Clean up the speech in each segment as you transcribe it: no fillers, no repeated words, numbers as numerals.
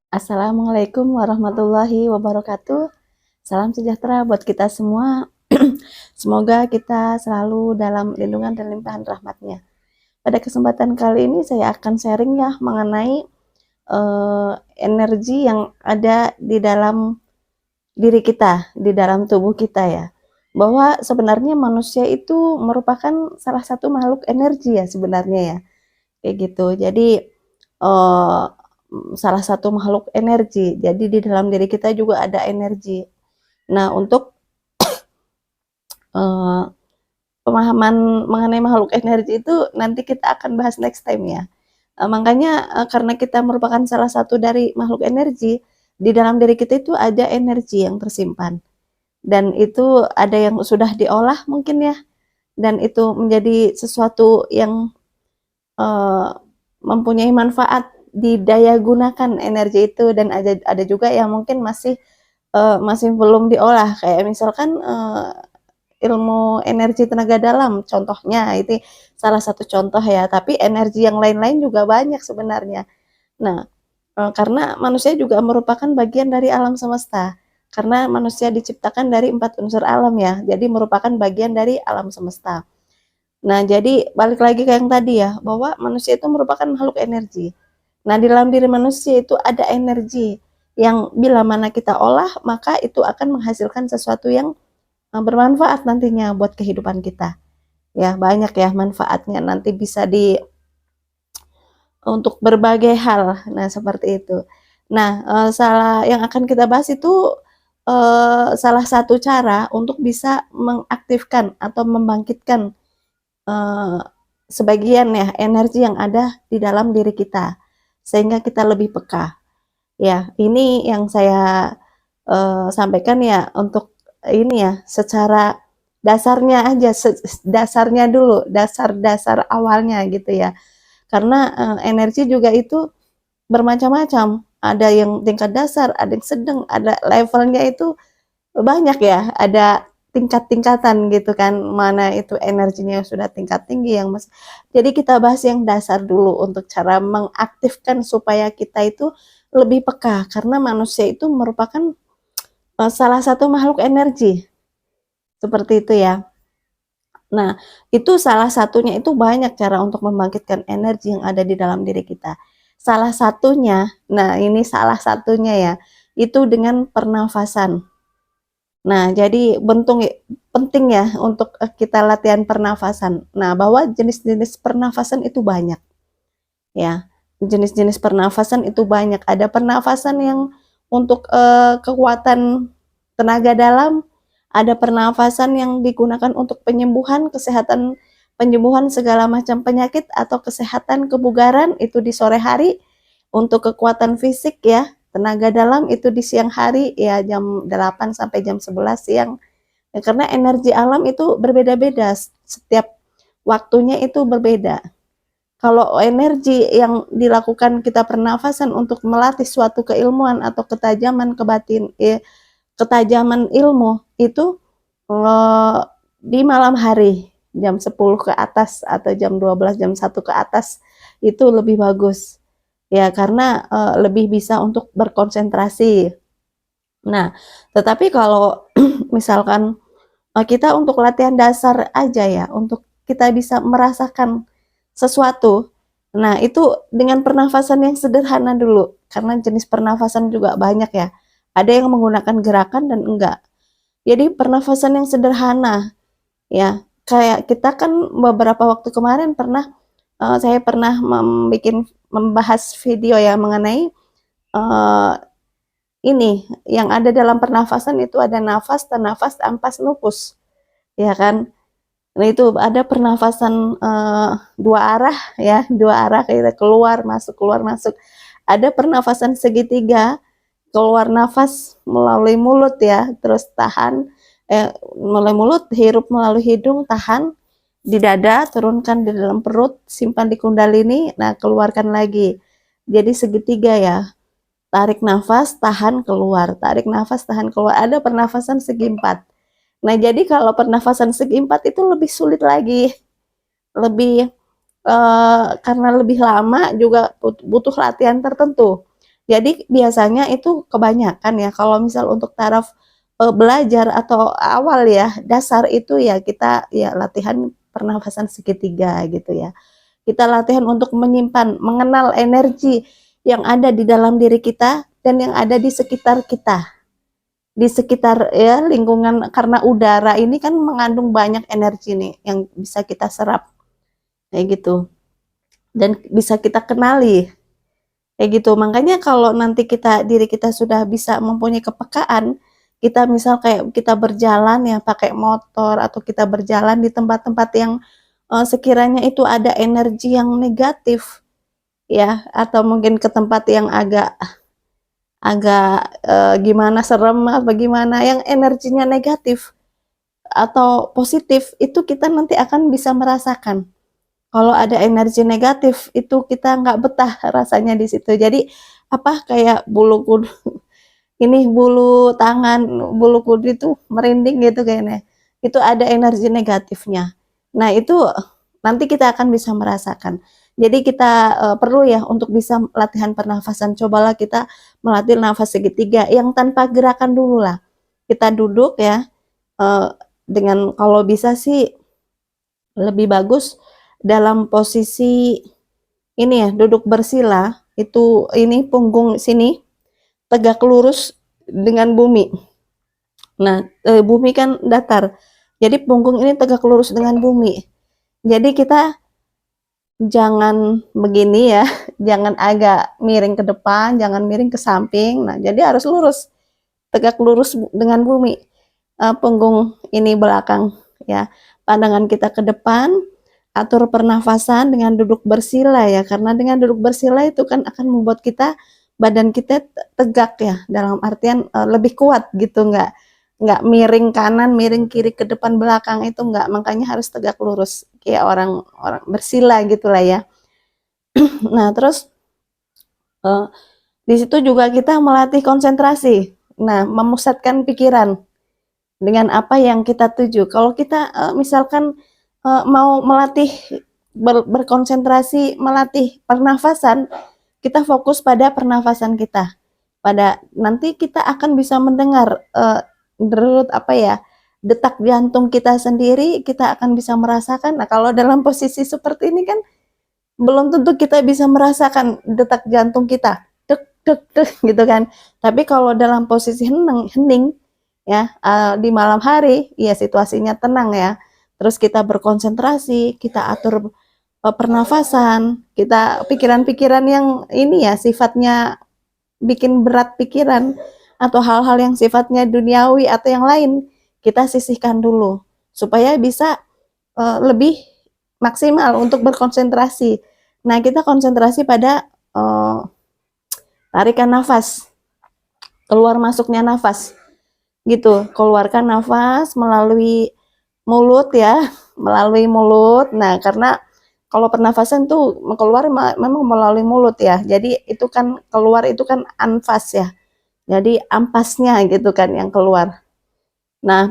Assalamualaikum warahmatullahi wabarakatuh. Salam sejahtera buat kita semua. Semoga kita selalu dalam lindungan dan limpahan rahmatnya. Pada kesempatan kali ini saya akan sharing ya mengenai energi yang ada di dalam diri kita, di dalam tubuh kita ya. Bahwa sebenarnya manusia itu merupakan salah satu makhluk energi ya sebenarnya ya. Kayak gitu. Jadi eh, salah satu makhluk energi. Jadi di dalam diri kita juga ada energi. Nah, untuk eh, pemahaman mengenai makhluk energi itu nanti kita akan bahas next time ya. Makanya karena kita merupakan salah satu dari makhluk energi, di dalam diri kita itu ada energi yang tersimpan. Dan itu ada yang sudah diolah mungkin ya. Dan itu menjadi sesuatu yang eh, mempunyai manfaat, didaya gunakan energi itu, dan ada juga yang mungkin masih belum diolah, kayak misalkan ilmu energi tenaga dalam contohnya, itu salah satu contoh ya, tapi energi yang lain-lain juga banyak sebenarnya. Nah, karena manusia juga merupakan bagian dari alam semesta, karena manusia diciptakan dari 4 unsur alam ya, jadi merupakan bagian dari alam semesta. Nah, jadi balik lagi ke yang tadi ya, bahwa manusia itu merupakan makhluk energi. Nah, di dalam diri manusia itu ada energi yang bila mana kita olah, maka itu akan menghasilkan sesuatu yang bermanfaat nantinya buat kehidupan kita. Ya, banyak ya manfaatnya, nanti bisa untuk berbagai hal. Nah, seperti itu. Nah, salah yang akan kita bahas itu salah satu cara untuk bisa mengaktifkan atau membangkitkan eh, sebagian ya energi yang ada di dalam diri kita sehingga kita lebih peka. Ya, ini yang saya sampaikan ya untuk ini ya secara dasarnya aja, dasarnya dulu, dasar-dasar awalnya gitu ya. Karena energi juga itu bermacam-macam. Ada yang tingkat dasar, ada yang sedang, ada levelnya itu banyak ya, ada tingkat-tingkatan gitu kan, mana itu energinya yang sudah tingkat tinggi yang mas. Jadi kita bahas yang dasar dulu untuk cara mengaktifkan supaya kita itu lebih peka, karena manusia itu merupakan salah satu makhluk energi seperti itu ya. Nah, itu salah satunya, itu banyak cara untuk membangkitkan energi yang ada di dalam diri kita. Salah satunya, nah ini salah satunya ya, itu dengan pernafasan. Nah, jadi penting ya untuk kita latihan pernafasan. Nah, bahwa jenis-jenis pernafasan itu banyak ya. Jenis-jenis pernafasan itu banyak. Ada pernafasan yang untuk kekuatan tenaga dalam, ada pernafasan yang digunakan untuk penyembuhan, kesehatan, penyembuhan segala macam penyakit atau kesehatan kebugaran itu di sore hari. Untuk kekuatan fisik ya, tenaga dalam itu di siang hari ya, jam 8 sampai jam 11 siang. Ya, karena energi alam itu berbeda-beda, setiap waktunya itu berbeda. Kalau energi yang dilakukan kita pernafasan untuk melatih suatu keilmuan atau ketajaman ketajaman ilmu itu eh, di malam hari jam 10 ke atas atau jam 12 jam 1 ke atas itu lebih bagus. Ya, karena lebih bisa untuk berkonsentrasi. Nah, tetapi kalau misalkan kita untuk latihan dasar aja ya, untuk kita bisa merasakan sesuatu. Nah, itu dengan pernafasan yang sederhana dulu, karena jenis pernafasan juga banyak ya. Ada yang menggunakan gerakan dan enggak. Jadi pernafasan yang sederhana ya. Kayak kita kan beberapa waktu kemarin saya pernah membahas video ya mengenai uh, ini yang ada dalam pernafasan itu ada nafas, tanafas, ampas, nufus, ya kan? Nah, itu ada pernafasan dua arah ya, dua arah kita keluar masuk. Ada pernafasan segitiga, keluar nafas melalui mulut ya, terus tahan melalui mulut, hirup melalui hidung, tahan di dada, turunkan di dalam perut, simpan di kundalini, nah keluarkan lagi. Jadi segitiga ya. Tarik nafas, tahan, keluar. Tarik nafas, tahan, keluar. Ada pernafasan segi empat. Nah, jadi kalau pernafasan segi empat itu lebih sulit lagi, lebih karena lebih lama juga butuh latihan tertentu. Jadi biasanya itu kebanyakan ya kalau misal untuk taraf, belajar atau awal ya, dasar itu ya kita ya latihan pernafasan segitiga gitu ya. Kita latihan untuk menyimpan, mengenal energi yang ada di dalam diri kita dan yang ada di sekitar kita. Di sekitar ya lingkungan, karena udara ini kan mengandung banyak energi nih yang bisa kita serap, kayak gitu. Dan bisa kita kenali, kayak gitu. Makanya kalau nanti diri kita sudah bisa mempunyai kepekaan, kita misal kayak kita berjalan ya pakai motor atau kita berjalan di tempat-tempat yang sekiranya itu ada energi yang negatif ya, atau mungkin ke tempat yang agak agak gimana, serem apa gimana, yang energinya negatif atau positif, itu kita nanti akan bisa merasakan. Kalau ada energi negatif itu kita nggak betah rasanya di situ. Jadi apa, kayak bulu kudu ini, bulu tangan, bulu kudu itu merinding gitu kayaknya. Itu ada energi negatifnya. Nah, itu nanti kita akan bisa merasakan. Jadi kita perlu ya untuk bisa latihan pernafasan. Cobalah kita melatih nafas segitiga yang tanpa gerakan dulu lah. Kita duduk ya, dengan kalau bisa sih lebih bagus dalam posisi ini ya, duduk bersila, itu ini punggung sini tegak lurus dengan bumi. Nah, bumi kan datar, jadi punggung ini tegak lurus dengan bumi. Jadi kita jangan begini ya, jangan agak miring ke depan, jangan miring ke samping. Nah, jadi harus lurus, tegak lurus dengan bumi. Punggung ini belakang ya, pandangan kita ke depan, atur pernafasan dengan duduk bersila ya, karena dengan duduk bersila itu kan akan membuat badan kita tegak ya, dalam artian lebih kuat gitu, nggak miring kanan miring kiri ke depan belakang, itu nggak, makanya harus tegak lurus kayak orang bersila gitulah ya. Nah terus di situ juga kita melatih konsentrasi, nah memusatkan pikiran dengan apa yang kita tuju. Kalau kita misalkan mau melatih berkonsentrasi, melatih pernafasan, kita fokus pada pernafasan kita. Pada nanti kita akan bisa mendengar apa ya, detak jantung kita sendiri, kita akan bisa merasakan. Nah, kalau dalam posisi seperti ini kan belum tentu kita bisa merasakan detak jantung kita, dek dek dek gitu kan. Tapi kalau dalam posisi hening ya, di malam hari ya situasinya tenang ya, terus kita berkonsentrasi, kita atur pernafasan, kita pikiran-pikiran yang ini ya sifatnya bikin berat pikiran atau hal-hal yang sifatnya duniawi atau yang lain, kita sisihkan dulu supaya bisa lebih maksimal untuk berkonsentrasi. Nah, kita konsentrasi pada tarikan nafas, keluar masuknya nafas gitu. Keluarkan nafas melalui mulut ya, melalui mulut. Nah, karena kalau pernafasan tuh keluar memang melalui mulut ya, jadi itu kan keluar itu kan anfas ya, jadi ampasnya gitu kan yang keluar. Nah,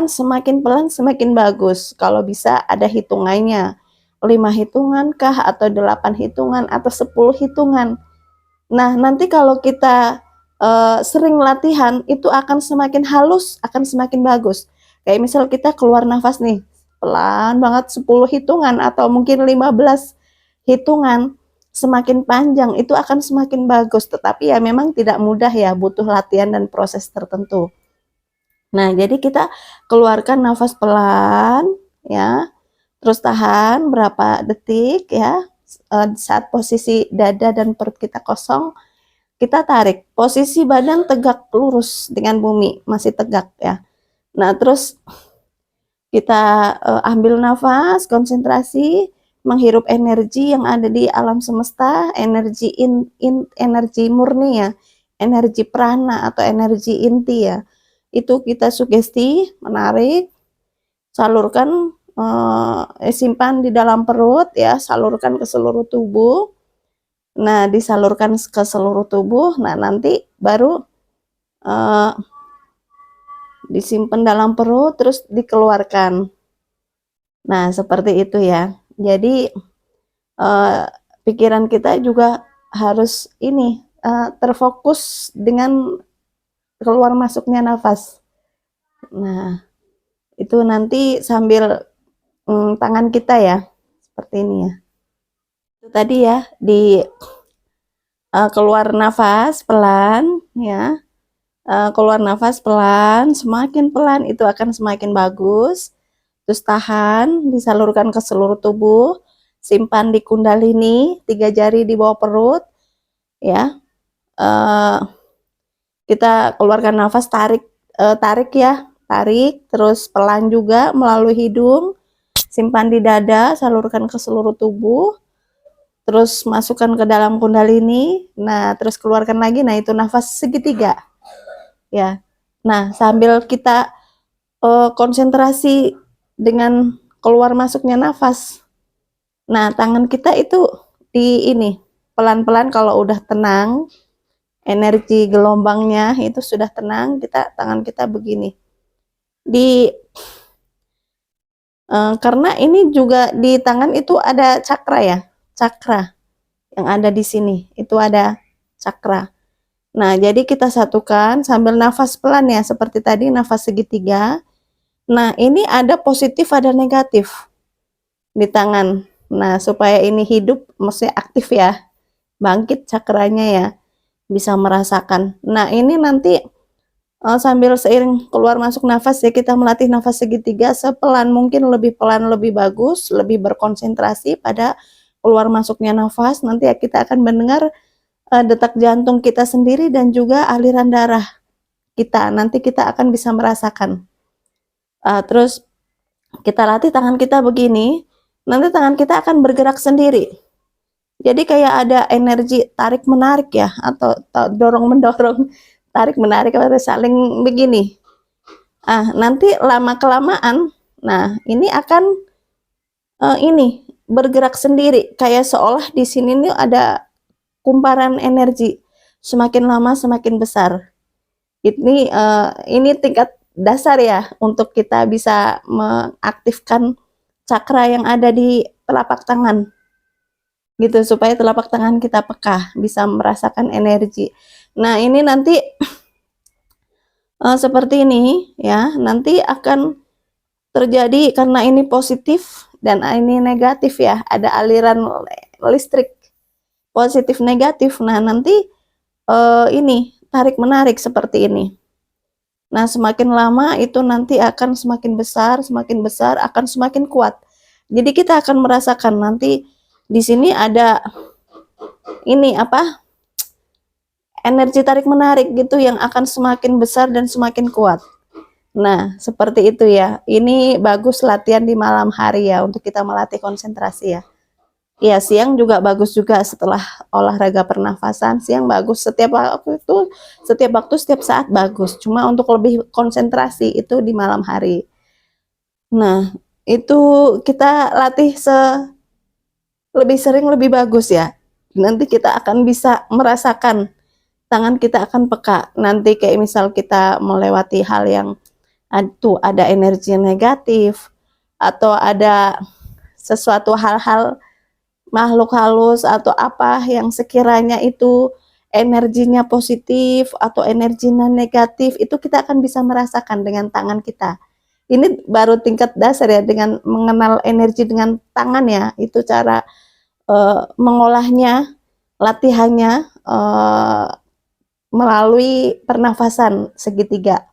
semakin pelan semakin bagus. Kalau bisa ada hitungannya, 5 hitungan kah, atau 8 hitungan, atau 10 hitungan. Nah, nanti kalau kita sering latihan, itu akan semakin halus, akan semakin bagus. Kayak misal kita keluar nafas nih, pelan banget 10 hitungan, atau mungkin 15 hitungan, semakin panjang, itu akan semakin bagus. Tetapi ya memang tidak mudah ya, butuh latihan dan proses tertentu. Nah, jadi kita keluarkan nafas pelan ya, terus tahan berapa detik ya, saat posisi dada dan perut kita kosong, kita tarik. Posisi badan tegak lurus dengan bumi, masih tegak ya. Nah, terus kita ambil nafas, konsentrasi, menghirup energi yang ada di alam semesta, energi energi murni ya, energi prana atau energi inti ya. Itu kita sugesti, menarik, salurkan, simpan di dalam perut ya, salurkan ke seluruh tubuh. Nah, disalurkan ke seluruh tubuh, nah nanti baru disimpan dalam perut, terus dikeluarkan. Nah, seperti itu ya. Jadi pikiran kita juga harus ini terfokus dengan keluar masuknya nafas. Nah, itu nanti sambil tangan kita ya, seperti ini ya. Itu tadi ya, di keluar nafas pelan ya. Keluar nafas pelan, semakin pelan itu akan semakin bagus. Terus tahan, disalurkan ke seluruh tubuh, simpan di kundalini, 3 jari di bawah perut ya. Kita keluarkan nafas, tarik ya, tarik, terus pelan juga melalui hidung, simpan di dada, salurkan ke seluruh tubuh, terus masukkan ke dalam kundalini. Nah, terus keluarkan lagi. Nah, itu nafas segitiga ya. Nah, sambil kita konsentrasi dengan keluar masuknya nafas, nah tangan kita itu di ini pelan-pelan, kalau udah tenang, energi gelombangnya itu sudah tenang, tangan kita begini di karena ini juga di tangan itu ada cakra ya, cakra yang ada di sini itu ada cakra. Nah, jadi kita satukan sambil nafas pelan ya, seperti tadi nafas segitiga. Nah, ini ada positif ada negatif di tangan. Nah, supaya ini hidup, maksudnya aktif ya, bangkit cakranya ya, bisa merasakan. Nah, ini nanti sambil seiring keluar masuk nafas ya, kita melatih nafas segitiga sepelan mungkin, lebih pelan lebih bagus, lebih berkonsentrasi pada keluar masuknya nafas. Nanti ya kita akan mendengar detak jantung kita sendiri dan juga aliran darah kita. Nanti kita akan bisa merasakan. Terus kita latih tangan kita begini, nanti tangan kita akan bergerak sendiri. Jadi kayak ada energi tarik menarik ya, atau dorong mendorong, tarik menarik, saling begini. Nanti lama kelamaan, nah ini akan ini bergerak sendiri, kayak seolah di sini nih ada kumparan energi, semakin lama semakin besar. Ini tingkat dasar ya untuk kita bisa mengaktifkan cakra yang ada di telapak tangan gitu, supaya telapak tangan kita peka, bisa merasakan energi. Nah, ini nanti seperti ini ya, nanti akan terjadi karena ini positif dan ini negatif ya, ada aliran listrik positif negatif. Nah, nanti ini tarik menarik seperti ini. Nah, semakin lama itu nanti akan semakin besar, akan semakin kuat. Jadi kita akan merasakan nanti di sini ada ini apa? Energi tarik menarik gitu yang akan semakin besar dan semakin kuat. Nah, seperti itu ya. Ini bagus latihan di malam hari ya, untuk kita melatih konsentrasi ya. Ya, siang juga bagus juga setelah olahraga pernafasan. Siang bagus, setiap waktu, setiap saat bagus. Cuma untuk lebih konsentrasi itu di malam hari. Nah, itu kita latih lebih sering lebih bagus ya. Nanti kita akan bisa merasakan, tangan kita akan peka. Nanti kayak misal kita melewati hal yang ada energi negatif, atau ada sesuatu hal-hal makhluk halus atau apa yang sekiranya itu energinya positif atau energinya negatif, itu kita akan bisa merasakan dengan tangan kita. Ini baru tingkat dasar ya, dengan mengenal energi dengan tangan ya, itu cara mengolahnya, latihannya melalui pernafasan segitiga.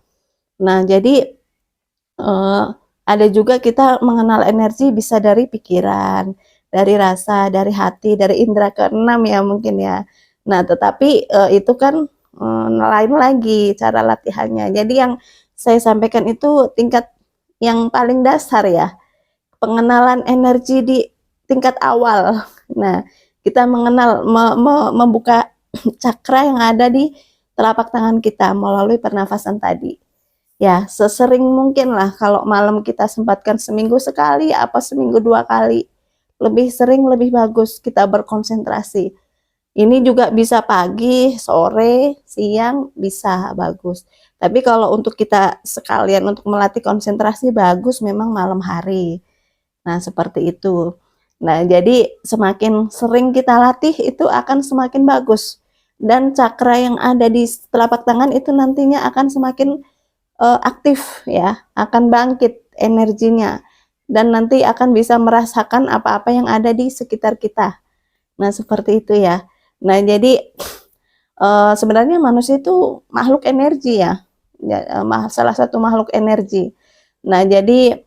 Nah, jadi ada juga kita mengenal energi bisa dari pikiran, dari rasa, dari hati, dari indera keenam ya mungkin ya. Nah, tetapi itu kan lain lagi cara latihannya. Jadi yang saya sampaikan itu tingkat yang paling dasar ya, pengenalan energi di tingkat awal. Nah, kita mengenal, membuka cakra yang ada di telapak tangan kita melalui pernafasan tadi. Ya, sesering mungkin lah, kalau malam kita sempatkan seminggu sekali, apa seminggu 2 kali. Lebih sering, lebih bagus kita berkonsentrasi. Ini juga bisa pagi, sore, siang, bisa bagus. Tapi kalau untuk kita sekalian untuk melatih konsentrasi, bagus memang malam hari. Nah, seperti itu. Nah, jadi semakin sering kita latih, itu akan semakin bagus. dan cakra yang ada di telapak tangan itu nantinya akan semakin aktif ya, akan bangkit energinya dan nanti akan bisa merasakan apa-apa yang ada di sekitar kita. Nah, seperti itu ya. Nah, jadi sebenarnya manusia itu makhluk energi ya. Ya, salah satu makhluk energi. Nah, jadi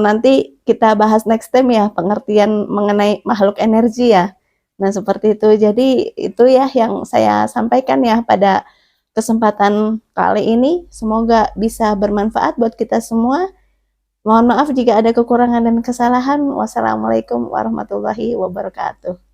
nanti kita bahas next time ya, pengertian mengenai makhluk energi ya. Nah, seperti itu. Jadi itu ya yang saya sampaikan ya pada kesempatan kali ini. Semoga bisa bermanfaat buat kita semua. Mohon maaf jika ada kekurangan dan kesalahan. Wassalamualaikum warahmatullahi wabarakatuh.